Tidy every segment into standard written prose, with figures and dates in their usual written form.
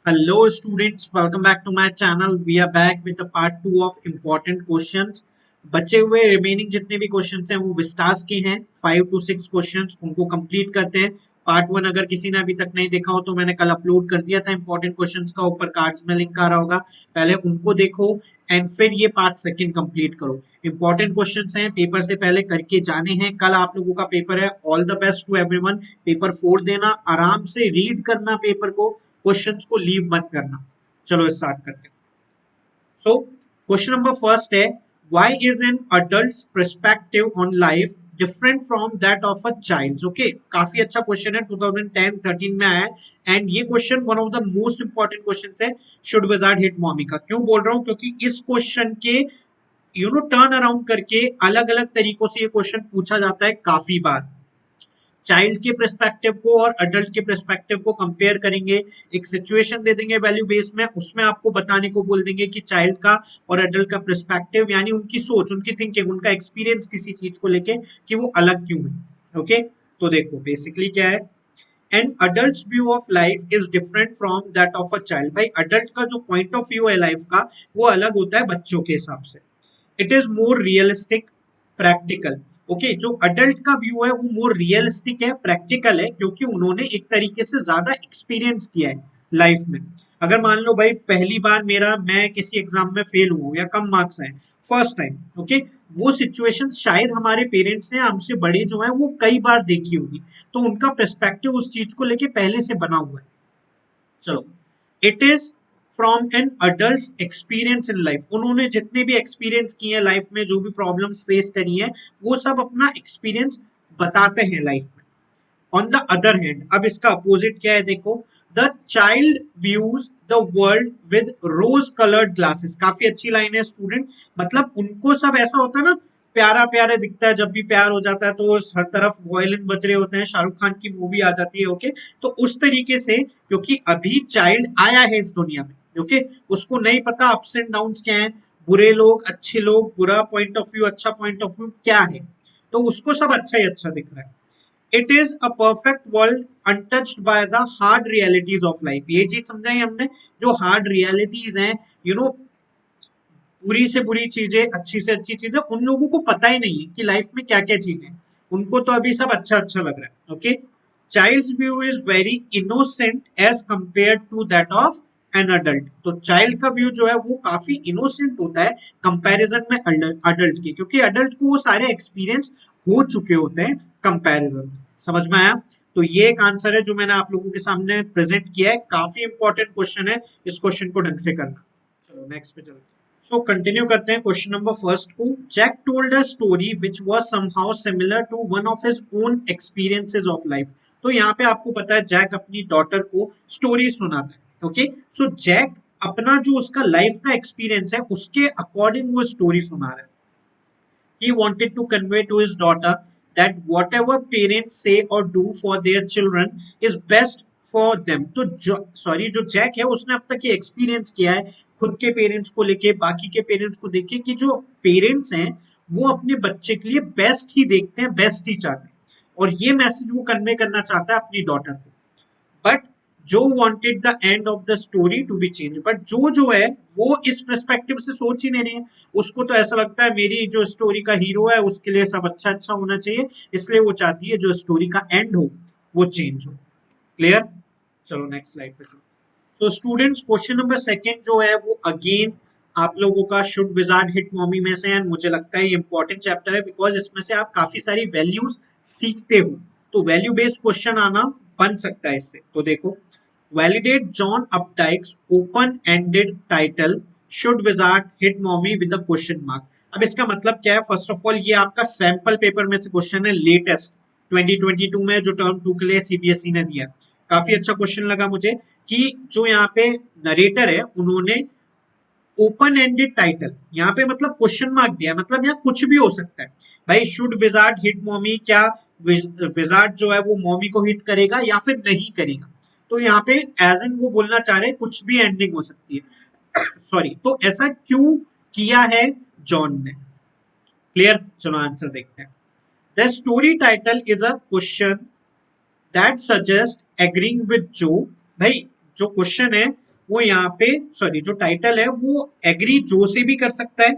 Hello students, welcome back to my channel. We are back with the part 2 of important questions. बचे हुए remaining जितने भी questions हैं वो विस्तास के हैं 5 to 6 क्वेश्चंस उनको कंप्लीट करते हैं। पार्ट 1 अगर किसी ने अभी तक नहीं देखा हो तो मैंने कल अपलोड कर दिया था इंपॉर्टेंट क्वेश्चंस का, ऊपर कार्ड्स में लिंक आ रहा होगा, पहले उनको देखो एंड फिर ये पार्ट सेकंड कंप्लीट करो। इंपॉर्टेंट क्वेश्चंस हैं, पेपर से पहले करके जाने हैं। कल आप लोगों का पेपर है, all the best to everyone. Paper 4 देना, आराम से रीड करना पेपर को, क्वेश्चंस को लीव मत करना। चलो स्टार्ट करते हैं। सो क्वेश्चन नंबर फर्स्ट है, why is an adult perspective on life different from that of a child. Okay, काफी अच्छा क्वेश्चन है, 2010-13 में आया है एंड ये question one of the most important question है शुड विजार्ड हिट मॉमी का। क्यों बोल रहा हूं, क्योंकि इस क्वेश्चन के टर्न अराउंड करके अलग अलग तरीकों से ये क्वेश्चन पूछा जाता है काफी बार। चाइल्ड के पर्सपेक्टिव को और अडल्ट के पर्सपेक्टिव को कंपेयर करेंगे, एक सिचुएशन दे देंगे वैल्यू बेस में, उसमें आपको बताने को बोल देंगे कि चाइल्ड का और अडल्ट का पर्सपेक्टिव यानी उनकी सोच, उनकी थिंकिंग, उनका एक्सपीरियंस किसी चीज को लेके कि वो अलग क्यों है। ओके, तो देखो बेसिकली क्या है, an adult view of life is different from that of a child. भाई अडल्ट का जो पॉइंट ऑफ व्यू है लाइफ का वो अलग होता है बच्चों के हिसाब से। It is more realistic, practical. Okay, जो अडल्ट का व्यू है वो मोर रियलिस्टिक है, प्रैक्टिकल है, क्योंकि उन्होंने एक तरीके से ज्यादा एक्सपीरियंस किया है लाइफ में। अगर मान लो भाई पहली बार मैं किसी एग्जाम में फेल हुआ या कम मार्क्स आए फर्स्ट टाइम, ओके, वो सिचुएशन शायद हमारे पेरेंट्स ने हमसे बड़े जो है वो कई बार देखी होगी, तो उनका पर्सपेक्टिव उस चीज को लेके पहले से बना हुआ है। चलो, it is from an adult experience in life. उन्होंने जितने भी एक्सपीरियंस किए हैं लाइफ में, जो भी प्रॉब्लम्स फेस करी है, वो सब अपना एक्सपीरियंस बताते हैं लाइफ में। ऑन द अदर हैंड, अब इसका अपोजिट क्या है देखो, the child views the world with rose coloured glasses. काफी अच्छी लाइन है स्टूडेंट, मतलब उनको सब ऐसा होता है ना, प्यारा प्यारा दिखता है, जब भी प्यार हो जाता है तो हर तरफ वॉयलिन बज रहे होते हैं, शाहरुख खान की मूवी आ जाती है। ओके, तो उस तरीके से, क्योंकि अभी चाइल्ड आया है इस दुनिया में, ओके, उसको नहीं पता अप्स एंड डाउन क्या है, बुरे लोग, अच्छे लोग, बुरा पॉइंट ऑफ व्यू, अच्छा पॉइंट ऑफ व्यू क्या है, तो उसको सब अच्छा ही अच्छा दिख रहा है। It is a perfect world untouched by the hard realities of life. ये चीज समझाई हमने, जो हार्ड रियलिटीज हैं, बुरी से बुरी चीजें, अच्छी से अच्छी चीजें, उन लोगों को पता ही नहीं है कि लाइफ में क्या क्या चीजें हैं। उनको तो अभी सब अच्छा अच्छा लग रहा है। Okay, child's view is very innocent as compare to that of an adult. तो चाइल्ड का व्यू जो है वो काफी इनोसेंट होता है कंपैरिजन में अडल्ट के, क्योंकि अडल्ट को वो सारे एक्सपीरियंस हो चुके होते हैं कंपैरिजन में। समझ में आया? तो ये एक आंसर है जो मैंने आप लोगों के सामने प्रेजेंट किया है। काफी इंपॉर्टेंट क्वेश्चन है, इस क्वेश्चन को ढंग से करना। चलो नेक्स्ट पे चलते हैं। सो कंटिन्यू करते हैं क्वेश्चन नंबर फर्स्ट को। Jack told a story which was somehow similar to one of his own experiences of life. तो यहाँ पे आपको पता है जैक अपनी डॉटर को स्टोरी सुनाता है। ओके, सो जैक अपना जो उसका लाइफ का एक्सपीरियंस है उसके अकॉर्डिंग वो स्टोरी सुना रहा है। He wanted to convey to his daughter that whatever parents say or do for their children is best for them। तो जो जैक है उसने अब तक ये एक्सपीरियंस किया है खुद के पेरेंट्स को लेके, बाकी के पेरेंट्स को देखे, कि जो पेरेंट्स हैं वो अपने बच्चे के लिए बेस्ट ही देखते हैं, बेस्ट ही चाहते हैं, और ये मैसेज वो कन्वे करना चाहता है अपनी डॉटर को। But Jo wanted the end of the story to be change, but Jo है वो इस पर्सपेक्टिव से सोच ही नहीं रही है। उसको तो ऐसा लगता है मेरी जो स्टोरी का हीरो है उसके लिए सब अच्छा अच्छा होना चाहिए, इसलिए वो चाहती है जो स्टोरी का एंड हो वो चेंज हो। क्लियर? चलो नेक्स्ट स्लाइड पे चलो। So students, question number second जो है वो अगेन आप लोगों का शुड विजार्ड हिट मॉमी में से, एंड मुझे लगता है ये इंपॉर्टेंट चैप्टर है बिकॉज इसमें से आप काफी सारी वैल्यूज सीखते हो, तो वैल्यू बेस्ड क्वेश्चन आना बन सकता है इससे। तो देखो, validate John Updike's open ended title should wizard hit mommy with the question mark. अब इसका मतलब क्या है? फर्स्ट ऑफ ऑल ये आपका सैंपल पेपर में से क्वेश्चन है, लेटेस्ट 2022 में जो टर्म 2 के लिए सीबीएसई ने दिया। काफी अच्छा क्वेश्चन लगा मुझे कि जो यहाँ पे नरेटर है उन्होंने ओपन एंडेड टाइटल, यहाँ पे मतलब क्वेश्चन मार्क दिया, मतलब यहाँ कुछ भी हो सकता है। भाई शुड विजार्ड हिट मॉमी, क्या विजार्ड जो है वो मॉमी को हिट करेगा या फिर नहीं करेगा? तो यहाँ पे एज इन वो बोलना चाह रहे हैं कुछ भी एंडिंग हो सकती है। सॉरी, तो ऐसा क्यों किया है जॉन ने? क्लियर? चलो आंसर देखते हैं। The story title is a question that suggest agreeing with जो। भाई जो क्वेश्चन है वो यहाँ पे सॉरी जो टाइटल है वो एग्री जो से भी कर सकता है।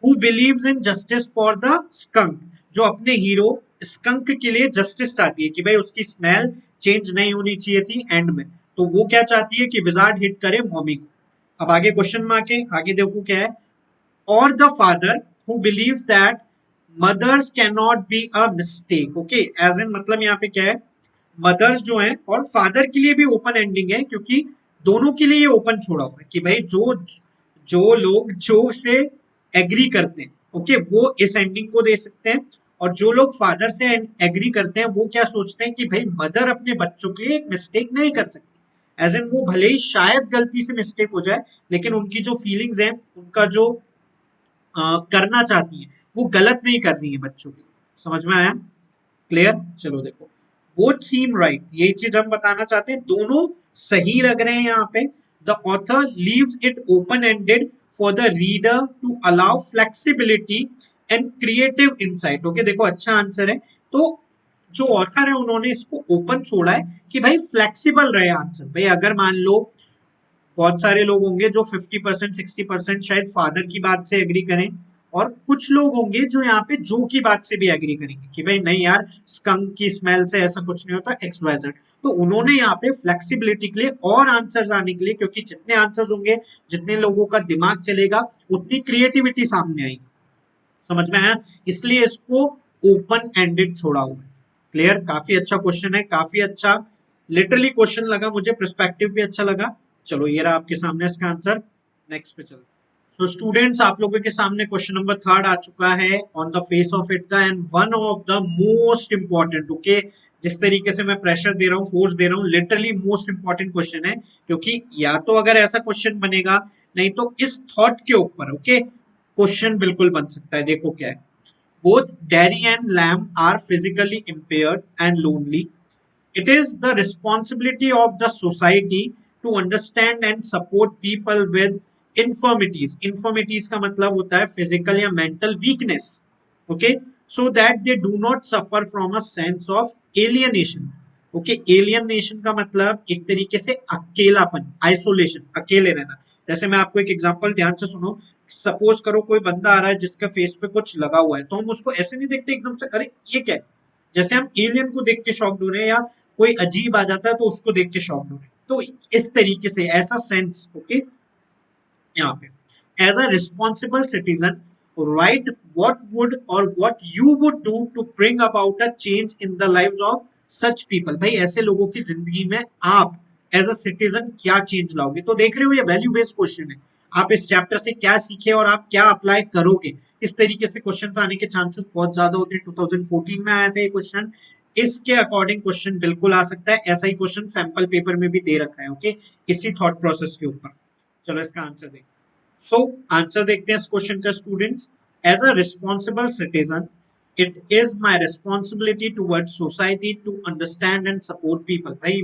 Who believes in justice for the skunk, जो अपने हीरो स्कंक के लिए जस्टिस चाहती है कि भाई उसकी स्मेल चेंज नहीं होनी चाहिए थी एंड में, तो वो क्या चाहती है कि विजार्ड हिट करे मॉमी को। अब आगे क्वेश्चन मार्क है, आगे देखो क्या है। और the father who believes that mothers can not be a mistake. Okay, as in मतलब यहाँ पे क्या है, मदर्स जो है और फादर के लिए भी ओपन एंडिंग है, क्योंकि दोनों के लिए ये ओपन छोड़ा हुआ है कि भाई जो जो लोग जो से एग्री करते हैं, ओके, वो इस एंडिंग को दे सकते हैं। और जो लोग फादर से एग्री करते हैं वो क्या सोचते हैं कि भाई मदर अपने बच्चों के लिए एक मिस्टेक नहीं कर सकती, एज इन वो भले ही शायद गलती से मिस्टेक हो जाए, लेकिन उनकी जो फीलिंग्स हैं, उनका जो करना चाहती है वो गलत नहीं कर रही है बच्चों के लिए। समझ में आया? क्लियर? चलो देखो, बोथ सीम राइट, यही चीज हम बताना चाहते हैं, दोनों सही लग रहे हैं यहाँ पे। The author leaves it open ended for the reader to allow flexibility and creative insight. Okay, देखो अच्छा आंसर है। तो जो ऑथर है उन्होंने इसको ओपन छोड़ा है कि भाई फ्लेक्सिबल रहे आंसर। भाई अगर मान लो बहुत सारे लोग होंगे जो 50% 60% शायद फादर की बात से एग्री करें, और कुछ लोग होंगे जो यहाँ पे जो की बात से भी एग्री करेंगे कि भाई नहीं यार, स्कंक की स्मेल से ऐसा कुछ नहीं होता, एक्स वाई जेड। तो उन्होंने यहाँ पे फ्लेक्सिबिलिटी के लिए और आंसर्स आने के लिए, क्योंकि जितने आंसर्स होंगे, जितने लोगों का दिमाग चलेगा, उतनी क्रिएटिविटी सामने आएगी। समझ में आया? इसलिए इसको ओपन एंडेड छोड़ा हुआ है। क्लियर? काफी अच्छा क्वेश्चन है, काफी अच्छा लिटरली क्वेश्चन लगा मुझे, पर्सपेक्टिव भी अच्छा लगा। चलो ये रहा आपके सामने इसका आंसर। नेक्स्ट पे चलो। सो स्टूडेंट्स, आप लोगों के सामने क्वेश्चन नंबर थर्ड आ चुका है on the face of it का, and one of the most important. Okay, जिस तरीके से मैं प्रेशर दे रहा हूँ, फोर्स दे रहा हूँ, लिटरली मोस्ट इंपॉर्टेंट क्वेश्चन है, क्योंकि या तो अगर ऐसा क्वेश्चन बनेगा, नहीं तो इस थॉट के ऊपर ओके क्वेश्चन बिल्कुल बन सकता है। देखो क्या है, both dairy and lamb are physically impaired and lonely. It is the responsibility of the society to understand and support people with infirmities. Infirmities का मतलब होता है physical या mental weakness. Okay, so that they do not suffer from a sense of alienation. Okay, alienation का मतलब एक तरीके से अकेलापन, isolation, अकेले रहना। जैसे मैं आपको एक एग्जांपल ध्यान से सुनो। सपोज करो कोई बंदा आ रहा है जिसका फेस पे कुछ लगा हुआ है, तो हम उसको ऐसे नहीं देखते एकदम से, अरे ये क्या है, जैसे हम एलियन को देख के शॉक हो रहे हैं, या कोई अजीब आ जाता है तो उसको देख के शॉक हो रहे हैं। तो इस तरीके से ऐसा सेंस, ओके, यहाँ पे as a responsible citizen right what would or what you would do to bring about a change in the lives of such people। भाई ऐसे लोगों की जिंदगी में आप एज अ सिटीजन क्या चेंज लाओगे? तो देख रहे हो ये वैल्यू बेस्ड क्वेश्चन है। आप इस चैप्टर से क्या सीखे और आप क्या अप्लाई करोगे, इस तरीके से क्वेश्चन आने के चांसेस बहुत ज्यादा होते हैं। 2014 में आया था ये क्वेश्चन, इसके अकॉर्डिंग क्वेश्चन बिल्कुल आ सकता है। ऐसा ही क्वेश्चन सैंपल पेपर में भी दे रखा है, ओके, इसी थॉट प्रोसेस के ऊपर। चलो इसका आंसर देखते हैं। सो आंसर देखते हैं इस क्वेश्चन का students. As a responsible citizen it is my responsibility toward society to understand and support people. भाई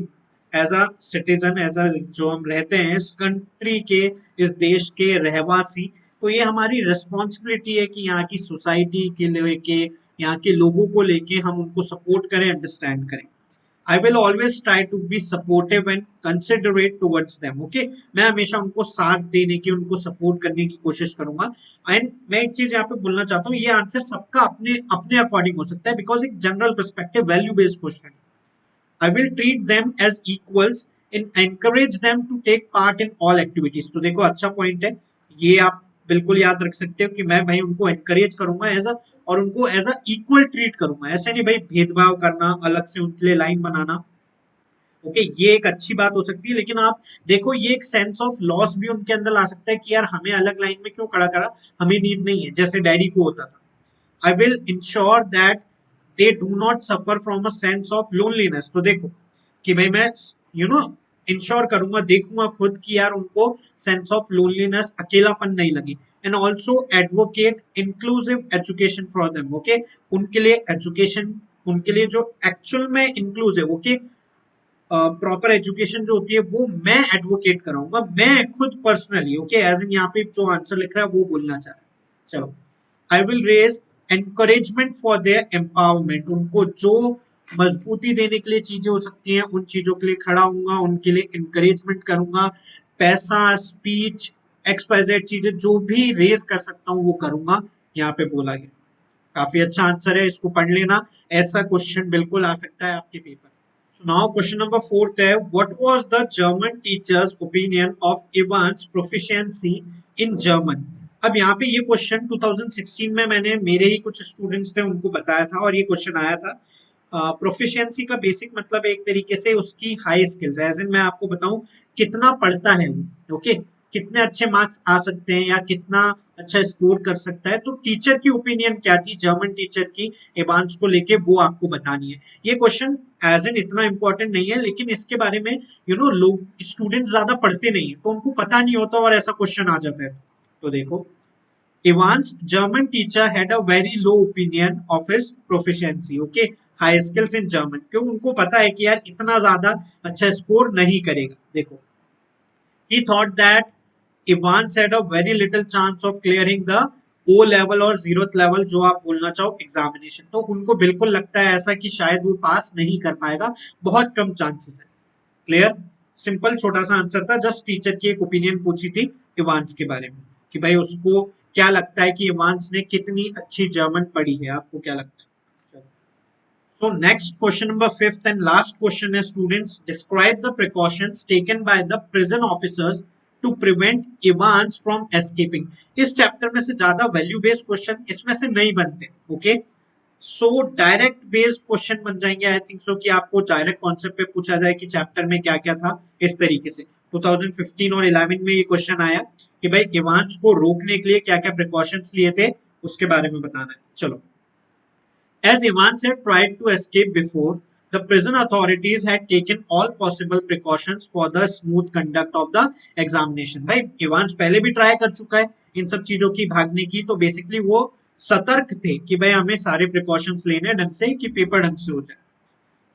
as a citizen, as a जो हम रहते हैं इस कंट्री के, इस देश के रहवासी, तो ये हमारी रिस्पॉन्सिबिलिटी है कि यहाँ की सोसाइटी के लेके, यहाँ के लोगों को लेके हम उनको सपोर्ट करें, अंडरस्टैंड करें। I will always try to be supportive and considerate towards them. Okay, मैं हमेशा उनको साथ देने की, उनको सपोर्ट करने की कोशिश करूंगा। एंड मैं एक चीज यहाँ पे बोलना चाहता हूँ, ये आंसर सबका अपने अपने अकॉर्डिंग हो सकता है, बिकॉज एक general perspective value based question. I will treat them as equals and encourage them to take part in all activities। तो देखो अच्छा पॉइंट है, ये आप बिल्कुल याद रख सकते हो कि मैं भाई उनको एनकरेज करूंगा एज अ, और उनको एज अ इक्वल ट्रीट करूंगा। ऐसे नहीं भाई भेदभाव करना, अलग से उनके लिए लाइन बनाना। ओके, ये एक अच्छी बात हो सकती है, लेकिन आप देखो ये एक सेंस ऑफ लॉस भी उनके अंदर ला सकता है कि यार हमें अलग लाइन में क्यों खड़ा करा, हमें नीड नहीं है, जैसे डैडी को होता था। I will ensure that they do not suffer from a sense of loneliness। तो देखो कि भाई मैं इंश्योर करूंगा, देखूंगा खुद कि यार उनको सेंस ऑफ लोनलीनेस, अकेलापन नहीं लगे। And also advocate inclusive education for them. Okay, उनके लिए एजुकेशन, उनके लिए जो एक्चुअल में इंक्लूसिव, ओके, प्रॉपर एजुकेशन जो होती है वो मैं एडवोकेट कराऊंगा, मैं खुद पर्सनली। ओके, एज इन यहाँ पे जो आंसर लिख रहा है वो बोलना चाह रहा है। चलो, I will raise encouragement for their empowerment. उनको जो मजबूती देने के लिए चीजें हो सकती हैं, उन चीजों के लिए खड़ा हूंगा, उनके लिए इंकरेजमेंट करूंगा। पैसा, स्पीच, एक्सवाइजेड चीजें जो भी रेज कर सकता हूँ वो करूंगा, यहाँ पे बोला गया। काफी अच्छा आंसर है, इसको पढ़ लेना, ऐसा क्वेश्चन बिल्कुल आ सकता है आपके paper. So now question number 4 है, what was the German teacher's opinion of Ivan's proficiency in German? अब यहाँ पे ये क्वेश्चन 2016 में मैंने मेरे ही कुछ स्टूडेंट्स थे उनको बताया था और ये क्वेश्चन आया था। प्रोफिशिएंसी का बेसिक मतलब एक तरीके से उसकी हाई स्किल्स, एज इन मैं आपको बताऊं कितना पढ़ता है वो, ओके, कितने अच्छे मार्क्स आ सकते हैं या कितना अच्छा स्कोर कर सकता है। तो टीचर की ओपिनियन क्या थी, जर्मन टीचर की एवांस को लेके, वो आपको बतानी है। ये क्वेश्चन एज एन इतना इंपॉर्टेंट नहीं है, लेकिन इसके बारे में लोग स्टूडेंट ज्यादा पढ़ते नहीं है तो उनको पता नहीं होता और ऐसा क्वेश्चन आ जाता है। तो देखो, Ivan's German teacher had a very low opinion of his proficiency, okay, high skills in German, क्यों उनको पता है कि यार इतना ज्यादा अच्छा स्कोर नहीं करेगा। देखो, he thought that Ivan's had a very little chance of clearing the O level और 0th level जो आप बोलना चाहो एग्जामिनेशन, तो उनको बिल्कुल लगता है ऐसा कि शायद वो पास नहीं कर पाएगा, बहुत कम चांसेस है। क्लियर, सिंपल छोटा सा आंसर था, जस्ट टीचर की एक ओपिनियन पूछी थी इवांस के बारे में कि भाई उसको क्या लगता है कि इवांस ने कितनी अच्छी जर्मन पढ़ी है, आपको क्या लगता है। So next question number 5th and last question है students, describe the precautions taken by the prison officers to prevent Evans from escaping. इस चैप्टर में से ज्यादा वैल्यू बेस्ड क्वेश्चन इसमें से नहीं बनते, okay. So direct based question बन जाएंगे, आई थिंक सो कि आपको डायरेक्ट कॉन्सेप्ट पे पूछा जाए कि चैप्टर में क्या क्या था, इस तरीके से 2015 और 11 में ये क्वेश्चन आया कि भाई इवांस को रोकने के लिए क्या क्या प्रिकॉशंस लिए थे, उसके बारे में बताना है। चलो, as Evans had tried to escape before, the prison authorities had taken all possible precautions for the smooth conduct of the examination। भाई इवांस पहले भी ट्राई कर चुका है इन सब चीजों की भागने की, तो बेसिकली वो सतर्क थे कि भाई हमें सारे प्रिकॉशंस लेने ढंग से कि पेपर ढंग से हो जाए।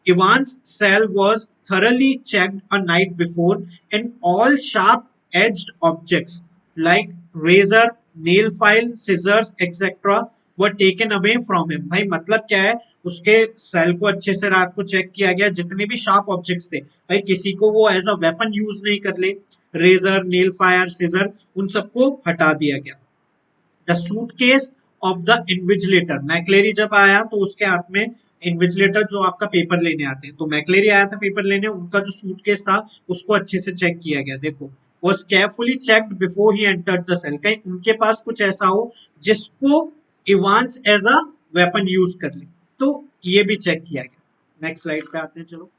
Ivan's cell was thoroughly checked a night before and all sharp-edged objects like razor, nail file, scissors, etc. were taken away from him। भाई मतलब क्या है, उसके सेल को अच्छे से रात को चेक किया गया, जितने भी शार्प ऑब्जेक्ट्स थे भाई किसी को वो एज अ वेपन यूज नहीं कर ले, रेजर, नेल फायर, सीजर, उन सबको हटा दिया गया। The suitcase of the invigilator, McLeery जब आया तो उसके हाथ में, इन्विजिलेटर जो आपका पेपर लेने आते हैं, तो मैक्लेरी आया था पेपर लेने, उनका जो सूटकेस था उसको अच्छे से चेक किया गया। देखो, was carefully checked before he entered the cell, कहीं उनके पास कुछ ऐसा हो जिसको Evans as a weapon use कर ले, तो ये भी चेक किया गया। नेक्स्ट स्लाइड पे आते हैं, चलो।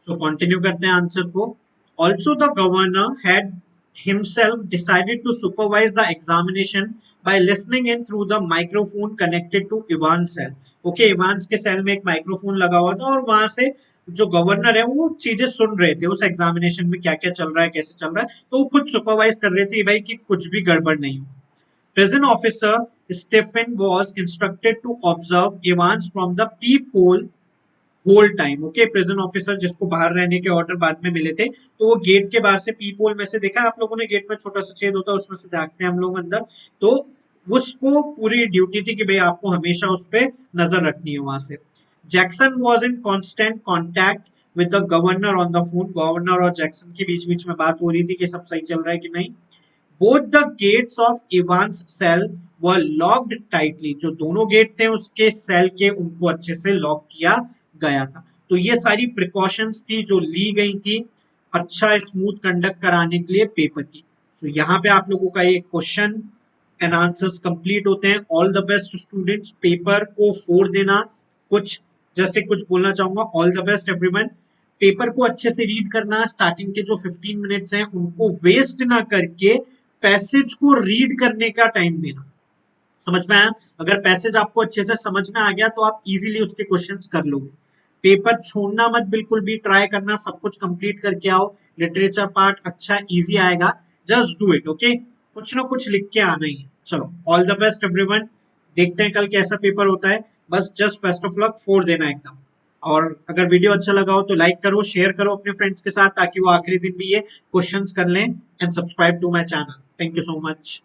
सो कंटिन्यू करते हैं आंसर को। Also the governor had himself decided to supervise the examination by listening in through the microphone connected to Ivan's cell। Okay, Evans के सेल में एक माइक्रोफोन लगा हुआ था और वहां से जो गवर्नर है वो चीजें सुन रहे थे, उस एग्जामिनेशन में क्या क्या चल रहा है, कैसे चल रहा है, तो वो खुद सुपरवाइज कर रहे थे भाई कि कुछ भी गड़बड़ नहीं हो। Prison officer Stephen was instructed to observe Evans from the peephole hole time. Okay, prison officer जिसको बाहर रहने के ऑर्डर बाद में मिले थे, तो वो गेट के बाहर से पीप होल में से, देखा आप लोगों ने, गेट में छोटा सा छेद होता है उसमें से झांकते हैं हम लोग अंदर, तो उसको पूरी ड्यूटी थी कि भाई आपको हमेशा उस पर नजर रखनी है वहां से। Jackson was in constant contact with the governor on the phone, governor और जैक्सन के बीच बीच में बात हो रही थी कि सब सही चल रहा है कि नहीं। Both the gates of Evans cell were locked tightly, जो दोनों गेट थे उसके सेल के, उनको अच्छे से लॉक किया गया था। तो ये सारी प्रिकॉशंस थी जो ली गई थी अच्छा स्मूथ कंडक्ट कराने के लिए पेपर की। सो यहाँ पे आप लोगों का ये क्वेश्चन एंड आंसर्स कंप्लीट होते हैं। All the best students, paper को फोड़ देना। कुछ जैसे कुछ बोलना चाहूंगा, all the best everyone. Paper को अच्छे से रीड करना, स्टार्टिंग के जो 15 मिनट्स हैं उनको वेस्ट ना करके पैसेज को रीड करने का टाइम देना। समझ में आया? अगर पैसेज आपको अच्छे से समझ में आ गया तो आप इजीली उसके क्वेश्चंस कर लोगे। पेपर छोड़ना मत, बिल्कुल भी ट्राई करना, सब कुछ कंप्लीट करके आओ। लिटरेचर पार्ट अच्छा इजी आएगा, जस्ट डू इट, ओके। कुछ ना कुछ लिख के आना ही है। चलो, ऑल द बेस्ट एवरीवन। देखते हैं कल कैसा पेपर होता है। बस जस्ट बेस्ट ऑफ लक, फोड़ देना एकदम। और अगर वीडियो अच्छा लगा हो तो लाइक करो, शेयर करो अपने फ्रेंड्स के साथ, ताकि वो आखिरी दिन भी ये क्वेश्चंस कर लें। And subscribe to my channel. Thank you so much.